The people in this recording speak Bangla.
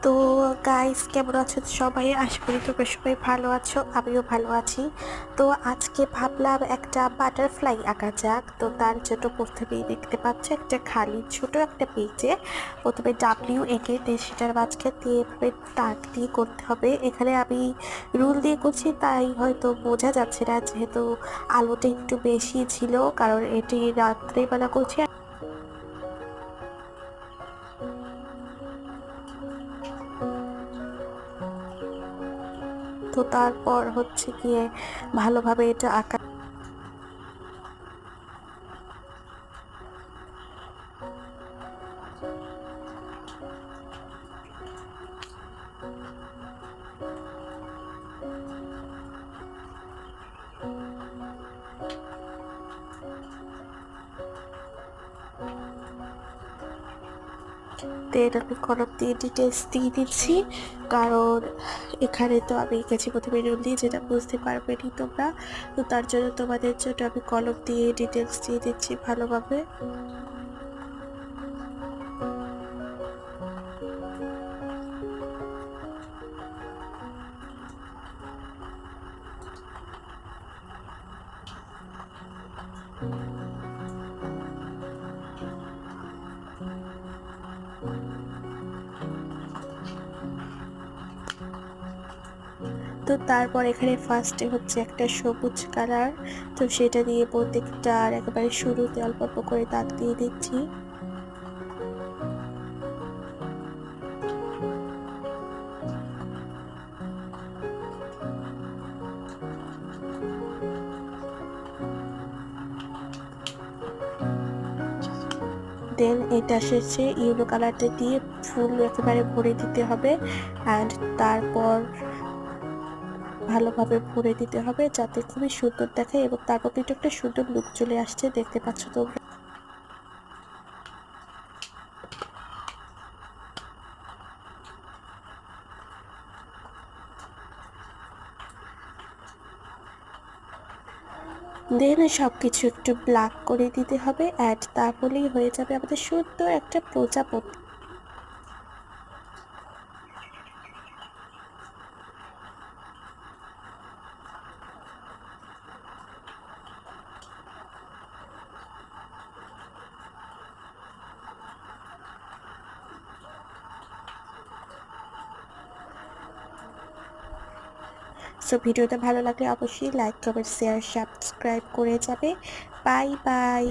তো গাইস, কেমন আছো সবাই? আশা করি তোমরা সবাই ভালো আছো, আমিও ভালো আছি। তো আজকে ভাবলাম একটা বাটারফ্লাই আঁকা যাক। তো তার জন্য প্রথমেই দেখতে পাচ্ছ একটা খালি ছোট একটা পেজে প্রথমে ডাব্লিউ এঁকে সেটার মাঝখান দিয়ে এভাবে দাগ দিয়ে করতে হবে। এখানে আমি রুল দিয়ে করছি, তাই হয়তো বোঝা যাচ্ছে না, যেহেতু আলোটা একটু বেশি ছিল, কারণ এটি রাত্রেবেলা করছি। তো তারপর হচ্ছে গিয়ে ভালোভাবে এটা আঁকা। দেন আমি কলম দিয়ে ডিটেলস দিয়ে দিচ্ছি, কারণ এখানে তো আমি এঁকেছি প্রথমে রুল দিয়ে, যেটা বুঝতে পারবে নি তোমরা। তো তার জন্য তোমাদের জন্য আমি কলম দিয়ে ডিটেলস দিয়ে দিচ্ছি ভালোভাবে। তো তারপর এখানে ফার্স্টে হচ্ছে একটা সবুজ কালার, তো সেটা দিয়ে প্রত্যেকটার একেবারে শুরুতে অল্প অল্প করে দাগ দিয়ে দিচ্ছি। দেন এটা শেষে ইয়েলো কালারটা দিয়ে ফুল একেবারে ভরে দিতে হবে, অ্যান্ড তারপর ভালোভাবে ভরে দিতে হবে যাতে খুবই সুন্দর দেখায়, এবং তারপর কিন্তু একটা সুন্দর লুক চলে আসছে, দেখতে পাচ্ছ তোমরা। দেন সবকিছু একটু ব্ল্যাক করে দিতে হবে, অ্যান্ড তারপরেই হয়ে যাবে আমাদের সুন্দর একটা প্রজাপতি। সো ভিডিওটা ভালো লাগলে অবশ্যই লাইক, কমেন্ট, শেয়ার, সাবস্ক্রাইব করে যাবে। Bye bye.